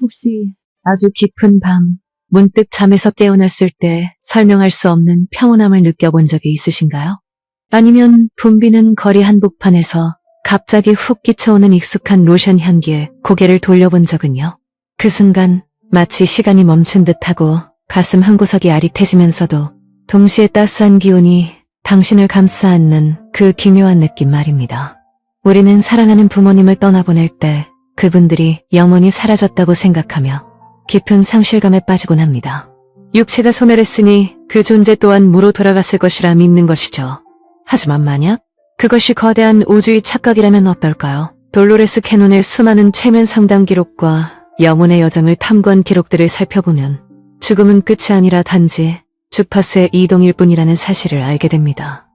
혹시 아주 깊은 밤, 문득 잠에서 깨어났을 때 설명할 수 없는 평온함을 느껴본 적이 있으신가요? 아니면 붐비는 거리 한복판에서 갑자기 훅 끼쳐오는 익숙한 로션 향기에 고개를 돌려본 적은요? 그 순간 마치 시간이 멈춘 듯하고 가슴 한구석이 아릿해지면서도 동시에 따스한 기운이 당신을 감싸 안는 그 기묘한 느낌 말입니다. 우리는 사랑하는 부모님을 떠나보낼 때 그분들이 영원히 사라졌다고 생각하며 깊은 상실감에 빠지곤 합니다. 육체가 소멸했으니 그 존재 또한 무로 돌아갔을 것이라 믿는 것이죠. 하지만 만약 그것이 거대한 우주의 착각이라면 어떨까요? 돌로레스 캐논의 수많은 최면 상담 기록과 영혼의 여정을 탐구한 기록들을 살펴보면 죽음은 끝이 아니라 단지 주파수의 이동일 뿐이라는 사실을 알게 됩니다.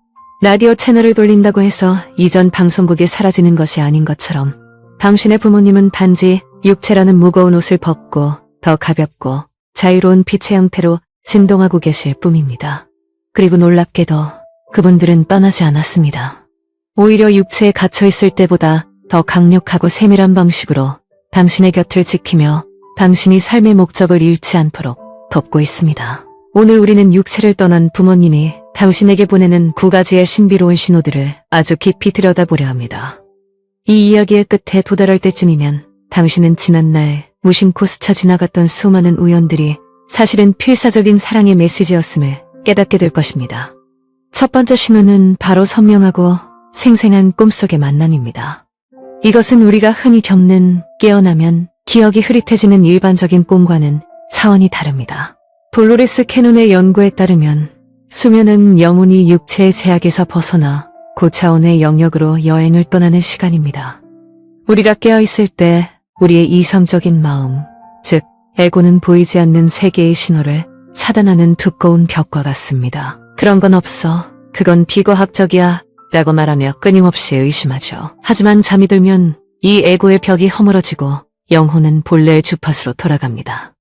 라디오 채널을 돌린다고 해서 이전 방송국이 사라지는 것이 아닌 것처럼 당신의 부모님은 단지 육체라는 무거운 옷을 벗고 더 가볍고 자유로운 빛의 형태로 진동하고 계실 뿐입니다. 그리고 놀랍게도 그분들은 떠나지 않았습니다. 오히려 육체에 갇혀있을 때보다 더 강력하고 세밀한 방식으로 당신의 곁을 지키며 당신이 삶의 목적을 잃지 않도록 돕고 있습니다. 오늘 우리는 육체를 떠난 부모님이 당신에게 보내는 9가지의 신비로운 신호들을 아주 깊이 들여다보려 합니다. 이 이야기의 끝에 도달할 때쯤이면 당신은 지난날 무심코 스쳐 지나갔던 수많은 우연들이 사실은 필사적인 사랑의 메시지였음을 깨닫게 될 것입니다. 첫 번째 신호는 바로 선명하고 생생한 꿈속의 만남입니다. 이것은 우리가 흔히 겪는 깨어나면 기억이 흐릿해지는 일반적인 꿈과는 차원이 다릅니다. 돌로레스 캐논의 연구에 따르면 수면은 영혼이 육체의 제약에서 벗어나 고차원의 영역으로 여행을 떠나는 시간입니다. 우리가 깨어있을 때 우리의 이성적인 마음, 즉 에고는 보이지 않는 세계의 신호를 차단하는 두꺼운 벽과 같습니다. 그런 건 없어. 그건 비과학적이야 라고 말하며 끊임없이 의심하죠. 하지만 잠이 들면 이 에고의 벽이 허물어지고 영혼은 본래의 주파수로 돌아갑니다.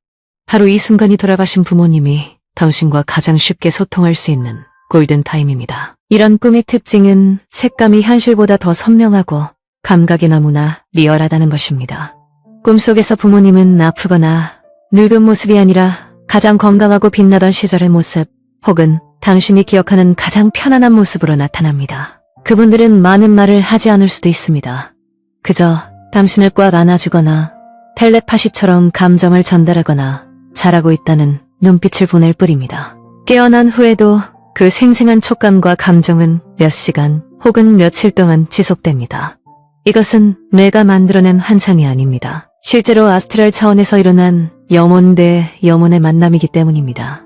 바로 이 순간이 돌아가신 부모님이 당신과 가장 쉽게 소통할 수 있는 골든타임입니다. 이런 꿈의 특징은 색감이 현실보다 더 선명하고 감각이 너무나 리얼하다는 것입니다. 꿈속에서 부모님은 아프거나 늙은 모습이 아니라 가장 건강하고 빛나던 시절의 모습 혹은 당신이 기억하는 가장 편안한 모습으로 나타납니다. 그분들은 많은 말을 하지 않을 수도 있습니다. 그저 당신을 꽉 안아주거나 텔레파시처럼 감정을 전달하거나 잘하고 있다는 눈빛을 보낼 뿐입니다. 깨어난 후에도 그 생생한 촉감과 감정은 몇 시간 혹은 며칠 동안 지속됩니다. 이것은 뇌가 만들어낸 환상이 아닙니다. 실제로 아스트랄 차원에서 일어난 영혼 대 영혼의 만남이기 때문입니다.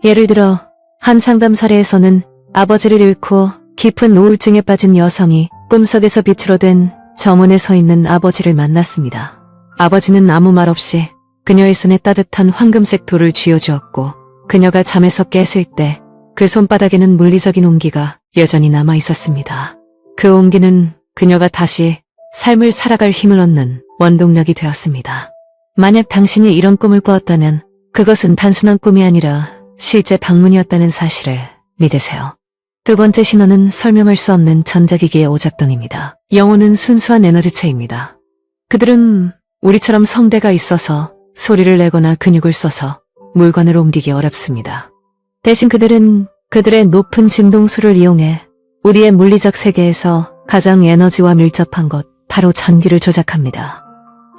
예를 들어 한 상담 사례에서는 아버지를 잃고 깊은 우울증에 빠진 여성이 꿈속에서 빛으로 된 정원에 서 있는 아버지를 만났습니다. 아버지는 아무 말 없이 그녀의 손에 따뜻한 황금색 돌을 쥐어주었고 그녀가 잠에서 깼을 때 그 손바닥에는 물리적인 온기가 여전히 남아 있었습니다. 그 온기는 그녀가 다시 삶을 살아갈 힘을 얻는 원동력이 되었습니다. 만약 당신이 이런 꿈을 꾸었다면 그것은 단순한 꿈이 아니라 실제 방문이었다는 사실을 믿으세요. 두 번째 신호는 설명할 수 없는 전자기기의 오작동입니다. 영혼은 순수한 에너지체입니다. 그들은 우리처럼 성대가 있어서 소리를 내거나 근육을 써서 물건을 옮기기 어렵습니다. 대신 그들은 그들의 높은 진동수를 이용해 우리의 물리적 세계에서 가장 에너지와 밀접한 것, 바로 전기를 조작합니다.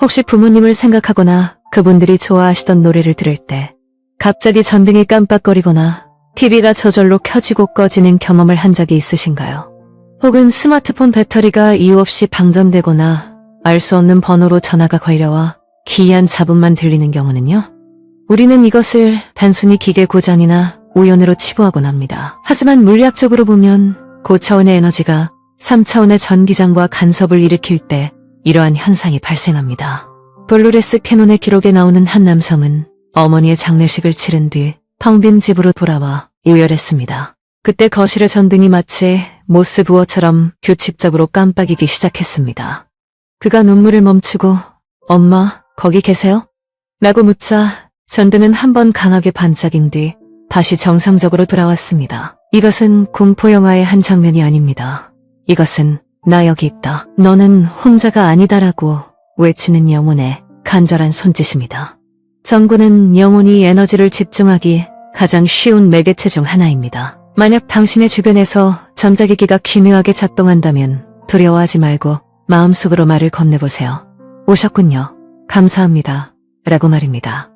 혹시 부모님을 생각하거나 그분들이 좋아하시던 노래를 들을 때 갑자기 전등이 깜빡거리거나 TV가 저절로 켜지고 꺼지는 경험을 한 적이 있으신가요? 혹은 스마트폰 배터리가 이유 없이 방전되거나 알 수 없는 번호로 전화가 걸려와 기이한 잡음만 들리는 경우는요? 우리는 이것을 단순히 기계 고장이나 우연으로 치부하곤 합니다. 하지만 물리학적으로 보면 고차원의 에너지가 3차원의 전기장과 간섭을 일으킬 때 이러한 현상이 발생합니다. 돌로레스 캐논의 기록에 나오는 한 남성은 어머니의 장례식을 치른 뒤 텅 빈 집으로 돌아와 우열했습니다. 그때 거실의 전등이 마치 모스 부어처럼 규칙적으로 깜빡이기 시작했습니다. 그가 눈물을 멈추고 "엄마, 거기 계세요?" 라고 묻자 전등은 한 번 강하게 반짝인 뒤 다시 정상적으로 돌아왔습니다. 이것은 공포영화의 한 장면이 아닙니다. 이것은 "나 여기 있다. 너는 혼자가 아니다라고 외치는 영혼의 간절한 손짓입니다. 정구는 영혼이 에너지를 집중하기 가장 쉬운 매개체 중 하나입니다. 만약 당신의 주변에서 전자기기가 기묘하게 작동한다면 두려워하지 말고 마음속으로 말을 건네보세요. 오셨군요. 감사합니다. 라고 말입니다.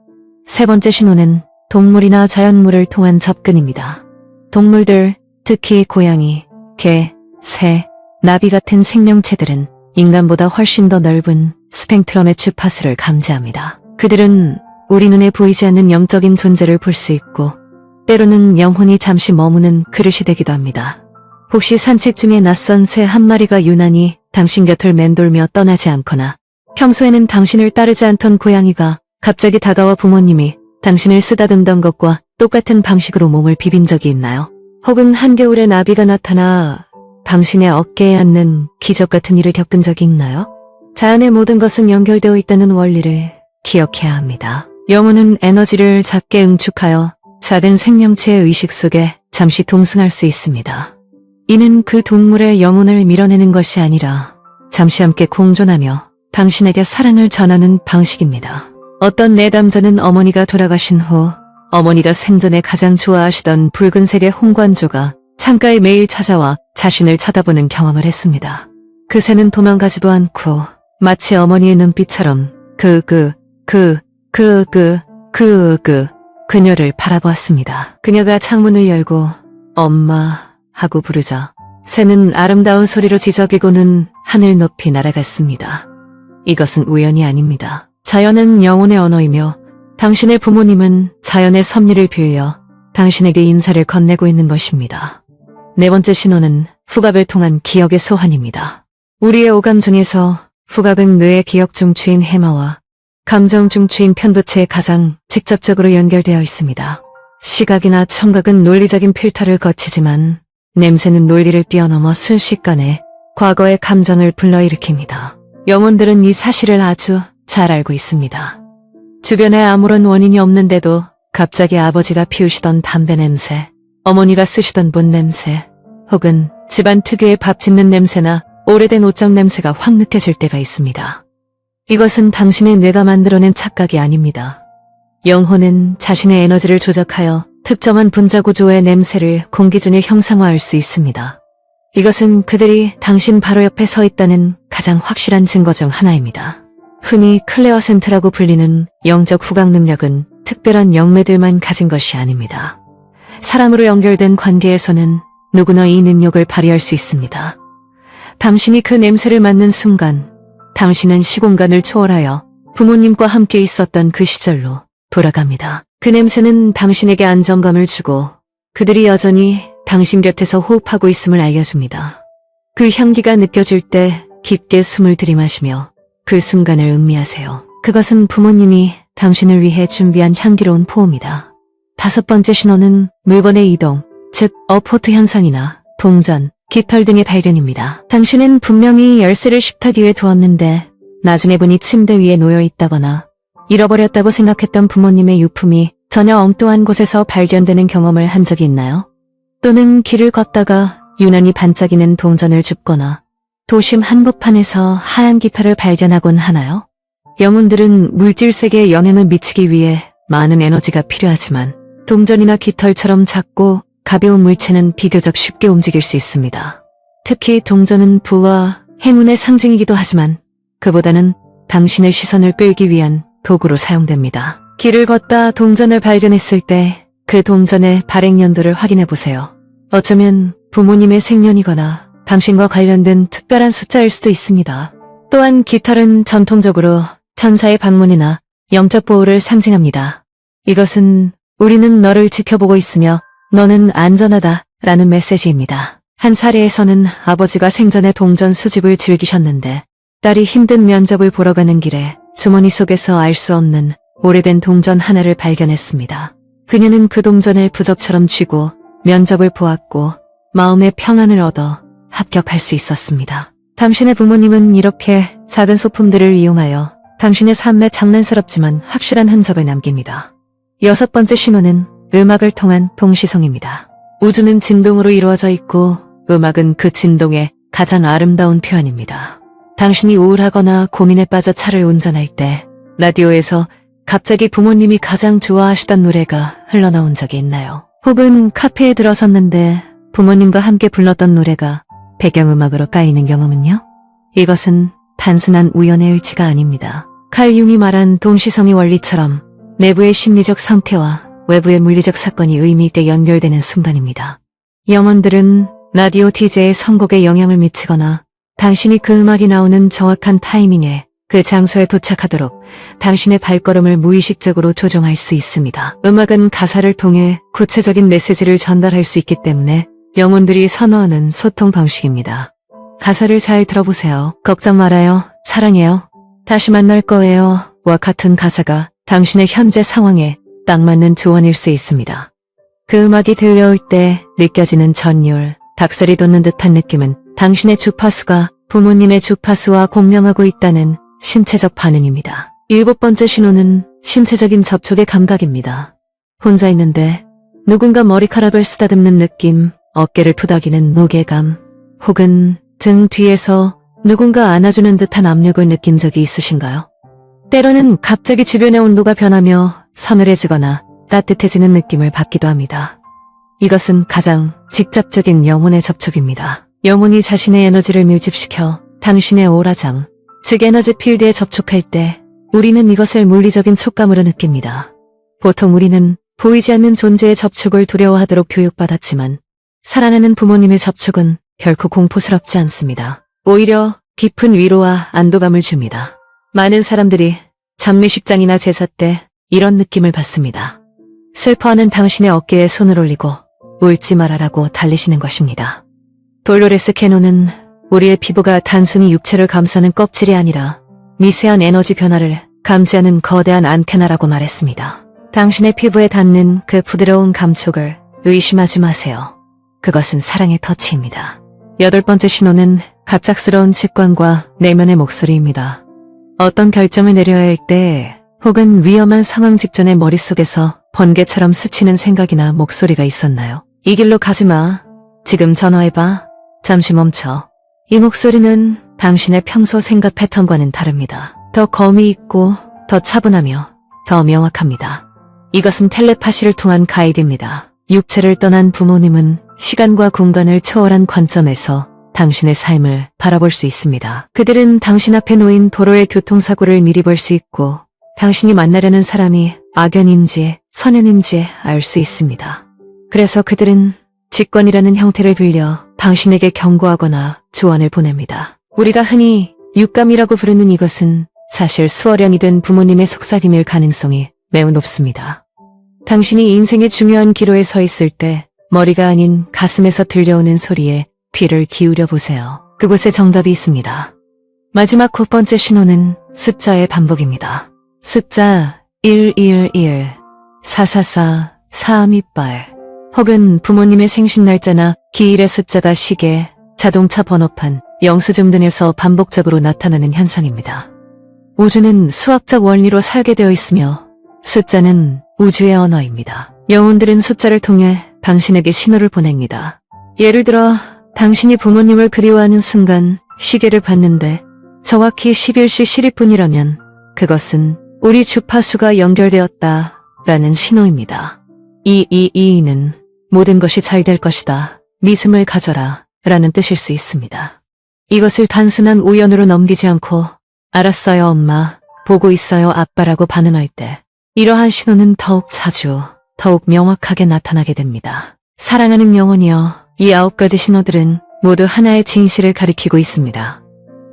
세 번째 신호는 동물이나 자연물을 통한 접근입니다. 동물들, 특히 고양이, 개, 새, 나비 같은 생명체들은 인간보다 훨씬 더 넓은 스펙트럼의 주파수를 감지합니다. 그들은 우리 눈에 보이지 않는 영적인 존재를 볼 수 있고 때로는 영혼이 잠시 머무는 그릇이 되기도 합니다. 혹시 산책 중에 낯선 새 한 마리가 유난히 당신 곁을 맴돌며 떠나지 않거나 평소에는 당신을 따르지 않던 고양이가 갑자기 다가와 부모님이 당신을 쓰다듬던 것과 똑같은 방식으로 몸을 비빈 적이 있나요? 혹은 한겨울에 나비가 나타나 당신의 어깨에 앉는 기적 같은 일을 겪은 적이 있나요? 자연의 모든 것은 연결되어 있다는 원리를 기억해야 합니다. 영혼은 에너지를 작게 응축하여 작은 생명체의 의식 속에 잠시 동승할 수 있습니다. 이는 그 동물의 영혼을 밀어내는 것이 아니라 잠시 함께 공존하며 당신에게 사랑을 전하는 방식입니다. 어떤 내담자는 어머니가 돌아가신 후 어머니가 생전에 가장 좋아하시던 붉은색의 홍관조가 창가에 매일 찾아와 자신을 쳐다보는 경험을 했습니다. 그 새는 도망가지도 않고 마치 어머니의 눈빛처럼 그녀를 바라보았습니다. 그녀가 창문을 열고 엄마 하고 부르자 새는 아름다운 소리로 지저귀고는 하늘 높이 날아갔습니다. 이것은 우연이 아닙니다. 자연은 영혼의 언어이며 당신의 부모님은 자연의 섭리를 빌려 당신에게 인사를 건네고 있는 것입니다. 네 번째 신호는 후각을 통한 기억의 소환입니다. 우리의 오감 중에서 후각은 뇌의 기억 중추인 해마와 감정 중추인 편부체에 가장 직접적으로 연결되어 있습니다. 시각이나 청각은 논리적인 필터를 거치지만 냄새는 논리를 뛰어넘어 순식간에 과거의 감정을 불러일으킵니다. 영혼들은 이 사실을 아주 잘 알고 있습니다. 주변에 아무런 원인이 없는데도 갑자기 아버지가 피우시던 담배 냄새, 어머니가 쓰시던 본 냄새, 혹은 집안 특유의 밥 짓는 냄새나 오래된 옷장 냄새가 확 느껴질 때가 있습니다. 이것은 당신의 뇌가 만들어낸 착각이 아닙니다. 영혼은 자신의 에너지를 조작하여 특정한 분자 구조의 냄새를 공기 중에 형상화할 수 있습니다. 이것은 그들이 당신 바로 옆에 서 있다는 가장 확실한 증거 중 하나입니다. 흔히 클레어센트라고 불리는 영적 후각 능력은 특별한 영매들만 가진 것이 아닙니다. 사람으로 연결된 관계에서는 누구나 이 능력을 발휘할 수 있습니다. 당신이 그 냄새를 맡는 순간 당신은 시공간을 초월하여 부모님과 함께 있었던 그 시절로 돌아갑니다. 그 냄새는 당신에게 안정감을 주고 그들이 여전히 당신 곁에서 호흡하고 있음을 알려줍니다. 그 향기가 느껴질 때 깊게 숨을 들이마시며 그 순간을 음미하세요. 그것은 부모님이 당신을 위해 준비한 향기로운 포옹이다. 다섯 번째 신호는 물건의 이동, 즉 어포트 현상이나 동전, 깃털 등의 발견입니다. 당신은 분명히 열쇠를 식탁 위에 두었는데 나중에 보니 침대 위에 놓여 있다거나 잃어버렸다고 생각했던 부모님의 유품이 전혀 엉뚱한 곳에서 발견되는 경험을 한 적이 있나요? 또는 길을 걷다가 유난히 반짝이는 동전을 줍거나 도심 한복판에서 하얀 깃털을 발견하곤 하나요? 영혼들은 물질 세계에 영향을 미치기 위해 많은 에너지가 필요하지만 동전이나 깃털처럼 작고 가벼운 물체는 비교적 쉽게 움직일 수 있습니다. 특히 동전은 부와 행운의 상징이기도 하지만 그보다는 당신의 시선을 끌기 위한 도구로 사용됩니다. 길을 걷다 동전을 발견했을 때 그 동전의 발행 연도를 확인해 보세요. 어쩌면 부모님의 생년이거나 당신과 관련된 특별한 숫자일 수도 있습니다. 또한 깃털은 전통적으로 천사의 방문이나 영적 보호를 상징합니다. 이것은 우리는 너를 지켜보고 있으며 너는 안전하다 라는 메시지입니다. 한 사례에서는 아버지가 생전에 동전 수집을 즐기셨는데 딸이 힘든 면접을 보러 가는 길에 주머니 속에서 알 수 없는 오래된 동전 하나를 발견했습니다. 그녀는 그 동전을 부적처럼 쥐고 면접을 보았고 마음의 평안을 얻어 합격할 수 있었습니다. 당신의 부모님은 이렇게 작은 소품들을 이용하여 당신의 삶에 장난스럽지만 확실한 흔적을 남깁니다. 여섯 번째 신호는 음악을 통한 동시성입니다. 우주는 진동으로 이루어져 있고 음악은 그 진동의 가장 아름다운 표현입니다. 당신이 우울하거나 고민에 빠져 차를 운전할 때 라디오에서 갑자기 부모님이 가장 좋아하시던 노래가 흘러나온 적이 있나요? 혹은 카페에 들어섰는데 부모님과 함께 불렀던 노래가 배경음악으로 깔리는 경험은요? 이것은 단순한 우연의 일치가 아닙니다. 칼 융이 말한 동시성의 원리처럼 내부의 심리적 상태와 외부의 물리적 사건이 의미 있게 연결되는 순간입니다. 영혼들은 라디오 DJ의 선곡에 영향을 미치거나 당신이 그 음악이 나오는 정확한 타이밍에 그 장소에 도착하도록 당신의 발걸음을 무의식적으로 조종할 수 있습니다. 음악은 가사를 통해 구체적인 메시지를 전달할 수 있기 때문에 영혼들이 선호하는 소통 방식입니다. 가사를 잘 들어보세요. 걱정 말아요. 사랑해요. 다시 만날 거예요. 와 같은 가사가 당신의 현재 상황에 딱 맞는 조언일 수 있습니다. 그 음악이 들려올 때 느껴지는 전율, 닭살이 돋는 듯한 느낌은 당신의 주파수가 부모님의 주파수와 공명하고 있다는 신체적 반응입니다. 7번째 신호는 신체적인 접촉의 감각입니다. 혼자 있는데 누군가 머리카락을 쓰다듬는 느낌, 어깨를 토닥이는 무게감, 혹은 등 뒤에서 누군가 안아주는 듯한 압력을 느낀 적이 있으신가요? 때로는 갑자기 주변의 온도가 변하며 서늘해지거나 따뜻해지는 느낌을 받기도 합니다. 이것은 가장 직접적인 영혼의 접촉입니다. 영혼이 자신의 에너지를 밀집시켜 당신의 오라장, 즉 에너지 필드에 접촉할 때 우리는 이것을 물리적인 촉감으로 느낍니다. 보통 우리는 보이지 않는 존재의 접촉을 두려워하도록 교육받았지만 살아나는 부모님의 접촉은 결코 공포스럽지 않습니다. 오히려 깊은 위로와 안도감을 줍니다. 많은 사람들이 장례식장이나 제사 때 이런 느낌을 받습니다. 슬퍼하는 당신의 어깨에 손을 올리고 울지 말아라고 달래시는 것입니다. 돌로레스 캐논은 우리의 피부가 단순히 육체를 감싸는 껍질이 아니라 미세한 에너지 변화를 감지하는 거대한 안테나라고 말했습니다. 당신의 피부에 닿는 그 부드러운 감촉을 의심하지 마세요. 그것은 사랑의 터치입니다. 8번째 신호는 갑작스러운 직관과 내면의 목소리입니다. 어떤 결정을 내려야 할 때 혹은 위험한 상황 직전에 머릿속에서 번개처럼 스치는 생각이나 목소리가 있었나요? 이 길로 가지 마. 지금 전화해봐. 잠시 멈춰. 이 목소리는 당신의 평소 생각 패턴과는 다릅니다. 더 검이 있고 더 차분하며 더 명확합니다. 이것은 텔레파시를 통한 가이드입니다. 육체를 떠난 부모님은 시간과 공간을 초월한 관점에서 당신의 삶을 바라볼 수 있습니다. 그들은 당신 앞에 놓인 도로의 교통사고를 미리 볼 수 있고 당신이 만나려는 사람이 악연인지 선연인지 알 수 있습니다. 그래서 그들은 직관이라는 형태를 빌려 당신에게 경고하거나 조언을 보냅니다. 우리가 흔히 육감이라고 부르는 이것은 사실 수어령이 된 부모님의 속삭임일 가능성이 매우 높습니다. 당신이 인생의 중요한 기로에 서 있을 때 머리가 아닌 가슴에서 들려오는 소리에 귀를 기울여 보세요. 그곳에 정답이 있습니다. 마지막 9번째 신호는 숫자의 반복입니다. 숫자 111, 444, 428 혹은 부모님의 생신 날짜나 기일의 숫자가 시계, 자동차 번호판, 영수증 등에서 반복적으로 나타나는 현상입니다. 우주는 수학적 원리로 살게 되어 있으며 숫자는 우주의 언어입니다. 영혼들은 숫자를 통해 당신에게 신호를 보냅니다. 예를 들어 당신이 부모님을 그리워하는 순간 시계를 봤는데 정확히 11시 11분이라면 그것은 우리 주파수가 연결되었다 라는 신호입니다. 222는 모든 것이 잘 될 것이다. 믿음을 가져라 라는 뜻일 수 있습니다. 이것을 단순한 우연으로 넘기지 않고 알았어요 엄마, 보고 있어요 아빠라고 반응할 때 이러한 신호는 더욱 자주, 더욱 명확하게 나타나게 됩니다. 사랑하는 영혼이여, 이 9가지 신호들은 모두 하나의 진실을 가리키고 있습니다.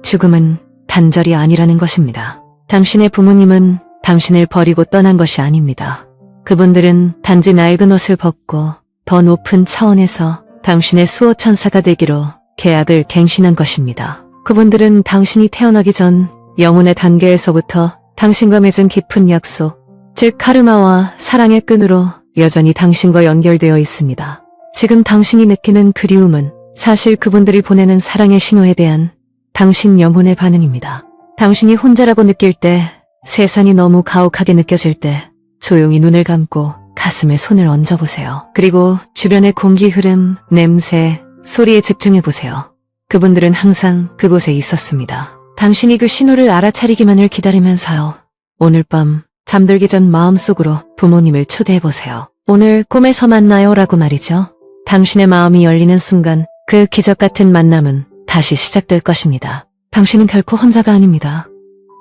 죽음은 단절이 아니라는 것입니다. 당신의 부모님은 당신을 버리고 떠난 것이 아닙니다. 그분들은 단지 낡은 옷을 벗고 더 높은 차원에서 당신의 수호천사가 되기로 계약을 갱신한 것입니다. 그분들은 당신이 태어나기 전 영혼의 단계에서부터 당신과 맺은 깊은 약속, 즉 카르마와 사랑의 끈으로 여전히 당신과 연결되어 있습니다. 지금 당신이 느끼는 그리움은 사실 그분들이 보내는 사랑의 신호에 대한 당신 영혼의 반응입니다. 당신이 혼자라고 느낄 때, 세상이 너무 가혹하게 느껴질 때 조용히 눈을 감고 가슴에 손을 얹어보세요. 그리고 주변의 공기 흐름, 냄새, 소리에 집중해보세요. 그분들은 항상 그곳에 있었습니다. 당신이 그 신호를 알아차리기만을 기다리면서요. 오늘 밤 잠들기 전 마음속으로 부모님을 초대해보세요. 오늘 꿈에서 만나요 라고 말이죠. 당신의 마음이 열리는 순간 그 기적 같은 만남은 다시 시작될 것입니다. 당신은 결코 혼자가 아닙니다.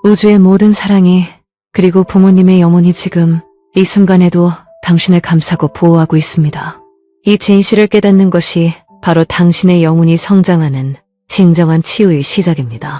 우주의 모든 사랑이 그리고 부모님의 영혼이 지금 이 순간에도 당신을 감싸고 보호하고 있습니다. 이 진실을 깨닫는 것이 바로 당신의 영혼이 성장하는 진정한 치유의 시작입니다.